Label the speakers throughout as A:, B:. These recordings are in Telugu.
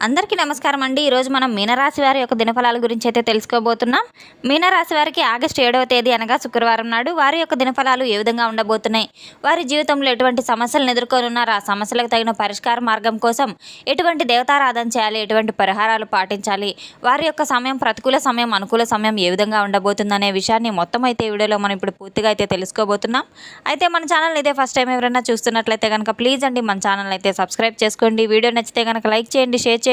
A: అందరికీ నమస్కారం అండి. ఈరోజు మనం మీనరాశి వారి యొక్క దినఫలాల గురించి అయితే తెలుసుకోబోతున్నాం. మీనరాశి వారికి ఆగస్టు 7వ తేదీ అనగా శుక్రవారం నాడు వారి యొక్క దినఫలాలు ఏ విధంగా ఉండబోతున్నాయి, వారి జీవితంలో ఎటువంటి సమస్యలను ఎదుర్కొనున్నారు, ఆ సమస్యలకు తగిన పరిష్కార మార్గం కోసం ఎటువంటి దేవతారాధన చేయాలి, ఎటువంటి పరిహారాలు పాటించాలి, వారి యొక్క సమయం ప్రతికూల సమయం అనుకూల సమయం ఏ విధంగా ఉండబోతుందనే విషయాన్ని మొత్తం అయితే ఈ వీడియోలో మనం ఇప్పుడు పూర్తిగా అయితే తెలుసుకోబోతున్నాం. అయితే మన ఛానల్ ఇదే ఫస్ట్ టైం ఎవరైనా చూస్తున్నట్లయితే కనుక ప్లీజ్ అండి మన ఛానల్ అయితే సబ్స్క్రైబ్ చేసుకోండి. వీడియో నచ్చితే కనుక లైక్ చేయండి, షేర్ చేయండి.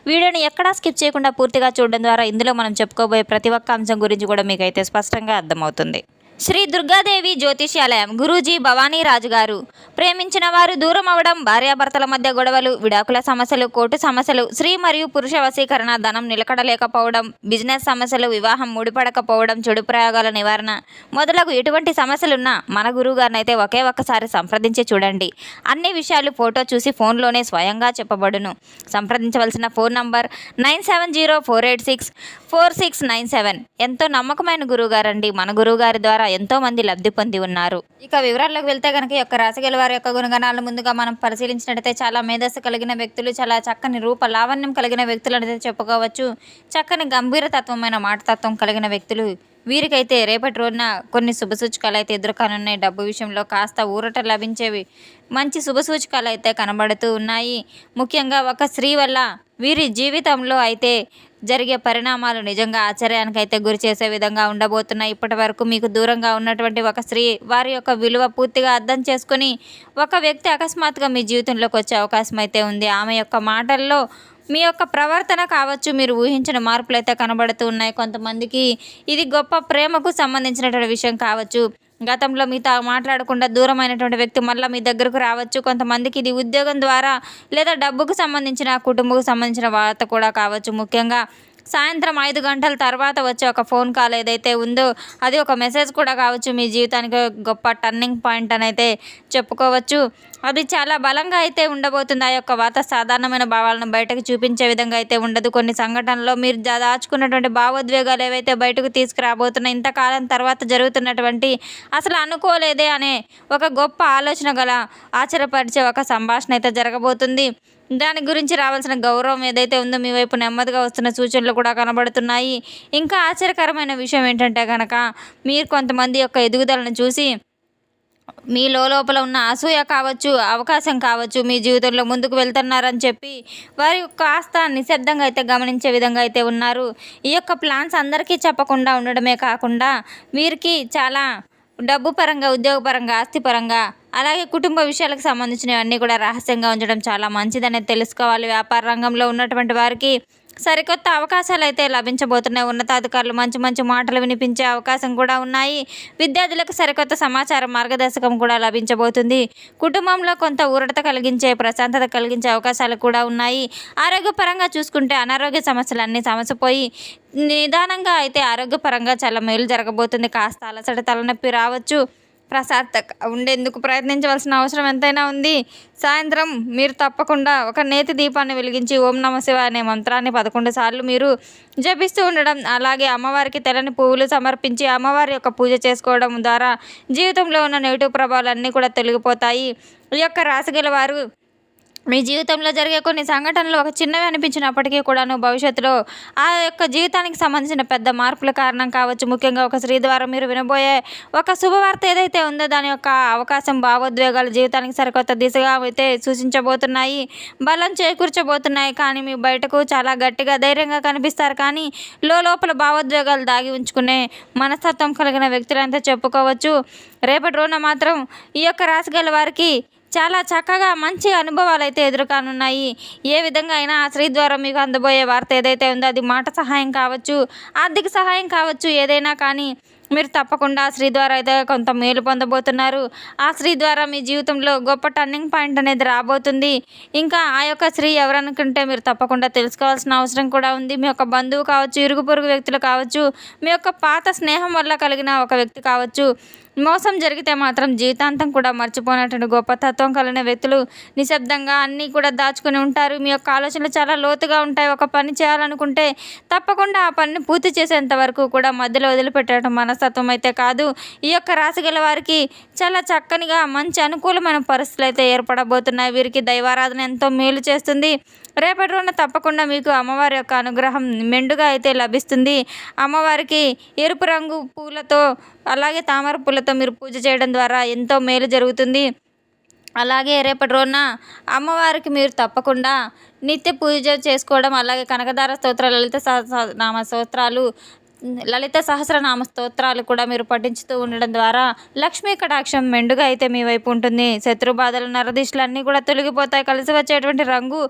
A: వీడియోని ఎక్కడా స్కిప్ చేయకుండా పూర్తిగా చూడడం ద్వారా ఇందులో మనం చెప్పుకోబోయే ప్రతి ఒక్క అంశం గురించి కూడా మీకైతే స్పష్టంగా అర్థమవుతుంది. శ్రీ దుర్గాదేవి జ్యోతిష్యాలయం గురూజీ భవానీ రాజు గారు. ప్రేమించిన వారు దూరం అవడం, భార్యాభర్తల మధ్య గొడవలు, విడాకుల సమస్యలు, కోర్టు సమస్యలు, స్త్రీ మరియు పురుష వశీకరణ, ధనం నిలకడలేకపోవడం, బిజినెస్ సమస్యలు, వివాహం ముడిపడకపోవడం, చెడు ప్రయోగాల నివారణ మొదలగు ఎటువంటి సమస్యలున్నా మన గురువు గారిని అయితే ఒకే ఒక్కసారి సంప్రదించి చూడండి. అన్ని విషయాలు ఫోటో చూసి ఫోన్లోనే స్వయంగా చెప్పబడును. సంప్రదించవలసిన ఫోన్ నంబర్ 9704864697. ఎంతో నమ్మకమైన గురువుగారండి. మన గురువుగారి ద్వారా ఎంతో మంది లబ్ధి పొంది ఉన్నారు. ఇక వివరాల్లోకి వెళ్తే కనుక ఈ యొక్క రాశి గల వారి యొక్క గుణగణాలు ముందుగా మనం పరిశీలించినట్టయితే చాలా మేధస్సు కలిగిన వ్యక్తులు, చాలా చక్కని రూప లావణ్యం కలిగిన వ్యక్తులు అనేది చెప్పుకోవచ్చు. చక్కని గంభీరతత్వమైన మాటతత్వం కలిగిన వ్యక్తులు. వీరికైతే రేపటి రోజున కొన్ని శుభసూచకాలు అయితే ఎదుర్కొనున్నాయి. డబ్బు విషయంలో కాస్త ఊరట లభించేవి మంచి శుభసూచకాలు అయితే కనబడుతూ ఉన్నాయి. ముఖ్యంగా ఒక స్త్రీ వల్ల వీరి జీవితంలో అయితే జరిగే పరిణామాలు నిజంగా ఆశ్చర్యానికైతే గురి చేసే విధంగా ఉండబోతున్నాయి. ఇప్పటి వరకు మీకు దూరంగా ఉన్నటువంటి ఒక స్త్రీ వారి యొక్క విలువ పూర్తిగా అర్థం చేసుకుని ఒక వ్యక్తి అకస్మాత్తుగా మీ జీవితంలోకి వచ్చే అవకాశం అయితే ఉంది. ఆమె యొక్క మాటల్లో మీ యొక్క ప్రవర్తన కావచ్చు, మీరు ఊహించిన మార్పులు అయితే కనబడుతూ ఉన్నాయి. కొంతమందికి ఇది గొప్ప ప్రేమకు సంబంధించినటువంటి విషయం కావచ్చు. గతంలో మీతో మాట్లాడకుండా దూరమైనటువంటి వ్యక్తి మళ్ళీ మీ దగ్గరకు రావచ్చు. కొంతమందికి ఇది ఉద్యోగం ద్వారా లేదా డబ్బుకు సంబంధించిన, కుటుంబకు సంబంధించిన వార్త కూడా కావచ్చు. ముఖ్యంగా సాయంత్రం 5 గంటల తర్వాత వచ్చే ఒక ఫోన్ కాల్ ఏదైతే ఉందో అది ఒక మెసేజ్ కూడా కావచ్చు. మీ జీవితానికి గొప్ప టర్నింగ్ పాయింట్ అని అయితే చెప్పుకోవచ్చు. అది చాలా బలంగా అయితే ఉండబోతుంది. ఆ యొక్క వాత సాధారణమైన భావాలను బయటకు చూపించే విధంగా అయితే ఉండదు. కొన్ని సంఘటనలో మీరు దాచుకున్నటువంటి భావోద్వేగాలు ఏవైతే బయటకు తీసుకురాబోతున్నాయి, ఇంతకాలం తర్వాత జరుగుతున్నటువంటి అసలు అనుకోలేదే అనే ఒక గొప్ప ఆలోచన గల ఆశ్చర్యపరిచే ఒక సంభాషణ అయితే జరగబోతుంది. దాని గురించి రావాల్సిన గౌరవం ఏదైతే ఉందో మీ వైపు నెమ్మదిగా వస్తున్న సూచనలు కూడా కనబడుతున్నాయి. ఇంకా ఆశ్చర్యకరమైన విషయం ఏంటంటే కనుక మీరు కొంతమంది యొక్క ఎదుగుదలను చూసి మీ లోపల ఉన్న అసూయ కావచ్చు, అవకాశం కావచ్చు, మీ జీవితంలో ముందుకు వెళ్తున్నారని చెప్పి వారి కాస్త నిశ్శబ్దంగా అయితే గమనించే విధంగా అయితే ఉన్నారు. ఈ యొక్క ప్లాన్స్ అందరికీ చెప్పకుండా ఉండడమే కాకుండా వీరికి చాలా డబ్బు పరంగా, ఉద్యోగపరంగా, ఆస్తిపరంగా, అలాగే కుటుంబ విషయాలకు సంబంధించినవన్నీ కూడా రహస్యంగా ఉంచడం చాలా మంచిదనేది తెలుసుకోవాలి. వ్యాపార రంగంలో ఉన్నటువంటి వారికి సరికొత్త అవకాశాలు అయితే లభించబోతున్నాయి. ఉన్నతాధికారులు మంచి మంచి మాటలు వినిపించే అవకాశం కూడా ఉన్నాయి. విద్యార్థులకు సరికొత్త సమాచారం, మార్గదర్శకం కూడా లభించబోతుంది. కుటుంబంలో కొంత ఊరట కలిగించే, ప్రశాంతత కలిగించే అవకాశాలు కూడా ఉన్నాయి. ఆరోగ్యపరంగా చూసుకుంటే అనారోగ్య సమస్యలన్నీ సమసిపోయి నిదానంగా అయితే ఆరోగ్యపరంగా చాలా మేలు జరగబోతుంది. కాస్త అలసట, తలనొప్పి రావచ్చు. ప్రశాంతంగా ఉండేందుకు ప్రయత్నించవలసిన అవసరం ఎంతైనా ఉంది. సాయంత్రం మీరు తప్పకుండా ఒక నేతి దీపాన్ని వెలిగించి ఓం నమః శివాయ అనే మంత్రాన్ని 11 సార్లు మీరు జపిస్తూ ఉండడం, అలాగే అమ్మవారికి తెల్లని పువ్వులు సమర్పించి అమ్మవారి యొక్క పూజ చేసుకోవడం ద్వారా జీవితంలో ఉన్న నెగిటివ్ ప్రభావాలన్నీ కూడా తొలగిపోతాయి. ఈ యొక్క రాశి గల వారు మీ జీవితంలో జరిగే కొన్ని సంఘటనలు ఒక చిన్నవి అనిపించినప్పటికీ కూడాను భవిష్యత్తులో ఆ యొక్క జీవితానికి సంబంధించిన పెద్ద మార్పుల కారణం కావచ్చు. ముఖ్యంగా ఒక స్త్రీ ద్వారా మీరు వినబోయే ఒక శుభవార్త ఏదైతే ఉందో దాని యొక్క అవకాశం, భావోద్వేగాలు జీవితానికి సరికొత్త దిశగా అయితే సూచించబోతున్నాయి, బలం చేకూర్చబోతున్నాయి. కానీ మీ బయటకు చాలా గట్టిగా, ధైర్యంగా కనిపిస్తారు. కానీ లోపల భావోద్వేగాలు దాగి ఉంచుకునే మనస్తత్వం కలిగిన వ్యక్తులంతా చెప్పుకోవచ్చు. రేపటి రోజున మాత్రం ఈ యొక్క రాశి గల వారికి చాలా చక్కగా మంచి అనుభవాలు అయితే ఎదుర్కొనున్నాయి. ఏ విధంగా అయినా ఆ స్త్రీ ద్వారా మీకు అందబోయే వార్త ఏదైతే ఉందో అది మాట సహాయం కావచ్చు, ఆర్థిక సహాయం కావచ్చు, ఏదైనా కానీ మీరు తప్పకుండా ఆ స్త్రీ ద్వారా అయితే కొంత మేలు పొందబోతున్నారు. ఆ స్త్రీ ద్వారా మీ జీవితంలో గొప్ప టర్నింగ్ పాయింట్ అనేది రాబోతుంది. ఇంకా ఆ యొక్క స్త్రీ ఎవరనుకుంటే మీరు తప్పకుండా తెలుసుకోవాల్సిన అవసరం కూడా ఉంది. మీ యొక్క బంధువు కావచ్చు, ఇరుగు పొరుగు వ్యక్తులు కావచ్చు, మీ యొక్క పాత స్నేహం వల్ల కలిగిన ఒక వ్యక్తి కావచ్చు. మోసం జరిగితే మాత్రం జీవితాంతం కూడా మర్చిపోయినటువంటి గొప్ప తత్వం కలిగిన వ్యక్తులు నిశ్శబ్దంగా అన్నీ కూడా దాచుకుని ఉంటారు. మీ యొక్క ఆలోచనలు చాలా లోతుగా ఉంటాయి. ఒక పని చేయాలనుకుంటే తప్పకుండా ఆ పనిని పూర్తి చేసేంత వరకు కూడా మధ్యలో వదిలిపెట్టడం మనస్తత్వం అయితే కాదు. ఈ యొక్క రాశి గల వారికి చాలా చక్కనిగా మంచి అనుకూలమైన పరిస్థితులు అయితే ఏర్పడబోతున్నాయి. వీరికి దైవారాధన ఎంతో మేలు చేస్తుంది. రేపటి రోజున తప్పకుండా మీకు అమ్మవారి యొక్క అనుగ్రహం మెండుగా అయితే లభిస్తుంది. అమ్మవారికి ఎరుపు రంగు పూలతో అలాగే తామర పూలతో మీరు పూజ చేయడం ద్వారా ఎంతో మేలు జరుగుతుంది. అలాగే రేపటి రోజున అమ్మవారికి మీరు తప్పకుండా నిత్య పూజ చేసుకోవడం, అలాగే కనకదార స్తోత్రాలు, లలిత సహస్రనామ స్తోత్రాలు కూడా మీరు పఠించుతూ ఉండడం ద్వారా లక్ష్మీ కటాక్షం మెండుగా అయితే మీ వైపు ఉంటుంది. శత్రు బాధలు, నరదిష్లు అన్నీ కూడా తొలగిపోతాయి. కలిసి వచ్చేటువంటి రంగు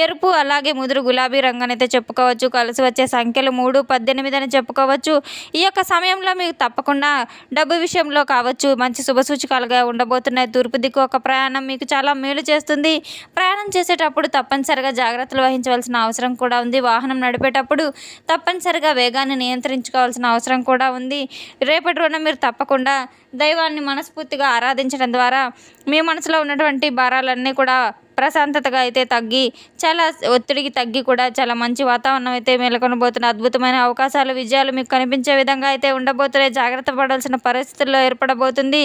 A: ఎరుపు, అలాగే ముదురు గులాబీ రంగు అయితే చెప్పుకోవచ్చు. కలిసి వచ్చే సంఖ్యలు 3, 18 అని చెప్పుకోవచ్చు. ఈ యొక్క సమయంలో మీకు తప్పకుండా డబ్బు విషయంలో కావచ్చు మంచి శుభసూచకాలుగా ఉండబోతున్నాయి. తూర్పు దిక్కు ఒక ప్రయాణం మీకు చాలా మేలు చేస్తుంది. ప్రయాణం చేసేటప్పుడు తప్పనిసరిగా జాగ్రత్తలు వహించవలసిన అవసరం కూడా ఉంది. వాహనం నడిపేటప్పుడు తప్పనిసరిగా వేగాన్ని నియంత్రించుకోవాల్సిన అవసరం కూడా ఉంది. రేపటి రోజున మీరు తప్పకుండా దైవాన్ని మనస్ఫూర్తిగా ఆరాధించడం ద్వారా మీ మనసులో ఉన్నటువంటి భారాలన్నీ కూడా ప్రశాంతతగా అయితే తగ్గి, చాలా ఒత్తిడికి తగ్గి కూడా చాలా మంచి వాతావరణం అయితే మేలుకొనబోతున్న అద్భుతమైన అవకాశాలు, విజయాలు మీకు కనిపించే విధంగా అయితే ఉండబోతున్నాయి. జాగ్రత్త పడాల్సిన పరిస్థితుల్లో ఏర్పడబోతుంది.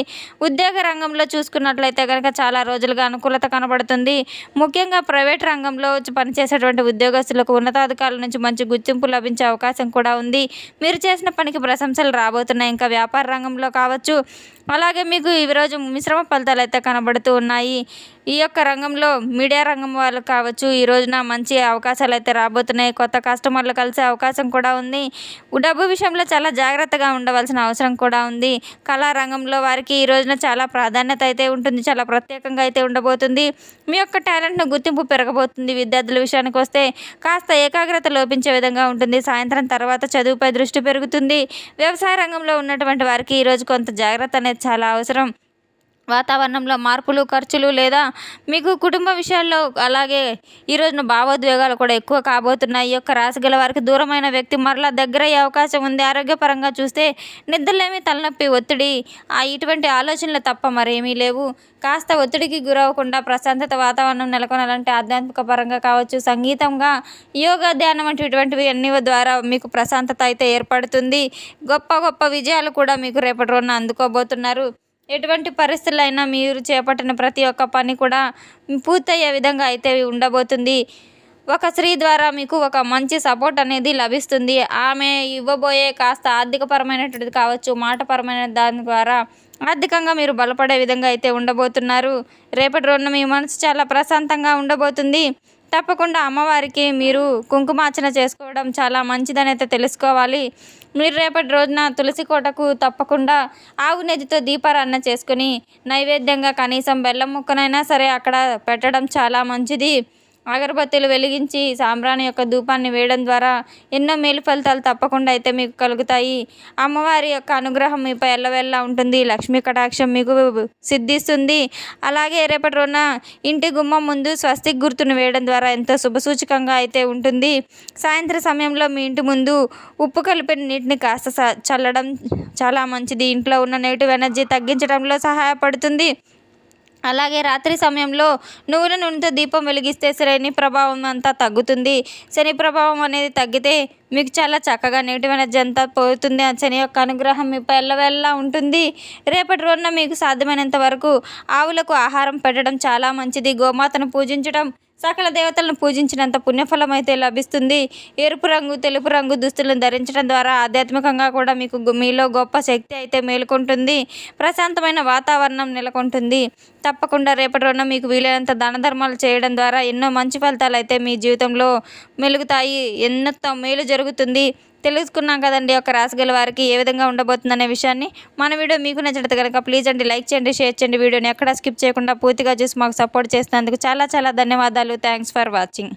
A: ఉద్యోగ రంగంలో చూసుకున్నట్లయితే కనుక చాలా రోజులుగా అనుకూలత కనబడుతుంది. ముఖ్యంగా ప్రైవేట్ రంగంలో పనిచేసేటువంటి ఉద్యోగస్తులకు ఉన్నతాధికారుల నుంచి మంచి గుర్తింపు లభించే అవకాశం కూడా ఉంది. మీరు చేసిన పనికి ప్రశంసలు రాబోతున్నాయి. ఇంకా వ్యాపార రంగంలో కావచ్చు, అలాగే మీకు ఈరోజు మిశ్రమ ఫలితాలు అయితే కనబడుతూ ఉన్నాయి. ఈ యొక్క రంగంలో మీడియా రంగం వాళ్ళు కావచ్చు, ఈ రోజున మంచి అవకాశాలు అయితే రాబోతున్నాయి. కొత్త కస్టమర్లు కలిసే అవకాశం కూడా ఉంది. డబ్బు విషయంలో చాలా జాగ్రత్తగా ఉండవలసిన అవసరం కూడా ఉంది. కళా రంగంలో వారికి ఈ రోజున చాలా ప్రాధాన్యత అయితే ఉంటుంది. చాలా ప్రత్యేకంగా అయితే ఉండబోతుంది. మీ యొక్క టాలెంట్ను గుర్తింపు పెరగబోతుంది. విద్యార్థుల విషయానికి వస్తే కాస్త ఏకాగ్రత లోపించే విధంగా ఉంటుంది. సాయంత్రం తర్వాత చదువుపై దృష్టి పెరుగుతుంది. వ్యవసాయ రంగంలో ఉన్నటువంటి వారికి ఈరోజు కొంత జాగ్రత్త అనేది చాలా అవసరం. వాతావరణంలో మార్పులు, ఖర్చులు లేదా మీకు కుటుంబ విషయాల్లో అలాగే ఈ రోజున భావోద్వేగాలు కూడా ఎక్కువ కాబోతున్నాయి. ఈ యొక్క రాశి గల వారికి దూరమైన వ్యక్తి మరలా దగ్గరయ్యే అవకాశం ఉంది. ఆరోగ్యపరంగా చూస్తే నిద్రలేమి, తలనొప్పి, ఒత్తిడి, ఇటువంటి ఆలోచనలు తప్ప మరేమీ లేవు. కాస్త ఒత్తిడికి గురవకుండా ప్రశాంతత వాతావరణం నెలకొనాలంటే ఆధ్యాత్మిక పరంగా కావచ్చు, సంగీతంగా, యోగా, ధ్యానం వంటి ఇటువంటివి అన్ని ద్వారా మీకు ప్రశాంతత అయితే ఏర్పడుతుంది. గొప్ప గొప్ప విజయాలు కూడా మీకు రేపటి రోజున అందుకోబోతున్నారు. ఎటువంటి పరిస్థితులైనా మీరు చేపట్టిన ప్రతి ఒక్క పని కూడా పూర్తయ్యే విధంగా అయితే ఉండబోతుంది. ఒక స్త్రీ ద్వారా మీకు ఒక మంచి సపోర్ట్ అనేది లభిస్తుంది. ఆమె ఇవ్వబోయే కాస్త ఆర్థికపరమైనటువంటిది కావచ్చు, మాటపరమైన దాని ద్వారా ఆర్థికంగా మీరు బలపడే విధంగా అయితే ఉండబోతున్నారు. రేపటి రోజున మీ మనసు చాలా ప్రశాంతంగా ఉండబోతుంది. తప్పకుండా అమ్మవారికి మీరు కుంకుమార్చన చేసుకోవడం చాలా మంచిదని అయితే తెలుసుకోవాలి. మీరు రేపటి రోజున తులసి కోటకు తప్పకుండా ఆవు నెయ్యితో దీపారాధన చేసుకుని నైవేద్యంగా కనీసం బెల్లం ముక్కనైనా సరే అక్కడ పెట్టడం చాలా మంచిది. అగరబత్తులు వెలిగించి సాంబ్రాణి యొక్క ధూపాన్ని వేయడం ద్వారా ఎన్నో మేలు ఫలితాలు తప్పకుండా అయితే మీకు కలుగుతాయి. అమ్మవారి యొక్క అనుగ్రహం మీపై ఎల్లవెల్లా ఉంటుంది. లక్ష్మీ కటాక్షం మీకు సిద్ధిస్తుంది. అలాగే రేపటి రోజున ఇంటి గుమ్మం ముందు స్వస్తిక్ గుర్తును వేయడం ద్వారా ఎంతో శుభసూచకంగా అయితే ఉంటుంది. సాయంత్రం సమయంలో మీ ఇంటి ముందు ఉప్పు కలిపిన నీటిని కాస్త చల్లడం చాలా మంచిది. ఇంట్లో ఉన్న నెగిటివ్ ఎనర్జీ తగ్గించడంలో సహాయపడుతుంది. అలాగే రాత్రి సమయంలో నువ్వుల నూనెతో దీపం వెలిగిస్తే శని ప్రభావం అంతా తగ్గుతుంది. శని ప్రభావం అనేది తగ్గితే మీకు చాలా చక్కగా నెగిటివ్ ఎనర్జీ అంతా పోతుంది. ఆ శని యొక్క అనుగ్రహం మీపై ఎల్లవెల్లా ఉంటుంది. రేపటి రోజున మీకు సాధ్యమైనంత వరకు ఆవులకు ఆహారం పెట్టడం చాలా మంచిది. గోమాతను పూజించడం, సకల దేవతలను పూజించినంత పుణ్యఫలం అయితే లభిస్తుంది. ఎరుపు రంగు, తెలుపు రంగు దుస్తులను ధరించడం ద్వారా ఆధ్యాత్మికంగా కూడా మీకు మీలో గొప్ప శక్తి అయితే మేలుకుంటుంది. ప్రశాంతమైన వాతావరణం నెలకొంటుంది. తప్పకుండా రేపటి రోజున మీకు వీలైనంత దాన ధర్మాలు చేయడం ద్వారా ఎన్నో మంచి ఫలితాలు అయితే మీ జీవితంలో మెలుగుతాయి. ఎన్నో మేలు జరుగుతుంది. తెలుసుకున్నాం కదండి ఒక రాశి గల వారికి ఏ విధంగా ఉండబోతుందనే విషయాన్ని. మన వీడియో మీకు నచ్చినట్టు కనుక ప్లీజ్ అండి లైక్ చేయండి, షేర్ చేయండి. వీడియోని ఎక్కడా స్కిప్ చేయకుండా పూర్తిగా చూసి మాకు సపోర్ట్ చేసినందుకు చాలా చాలా ధన్యవాదాలు. Thanks for watching.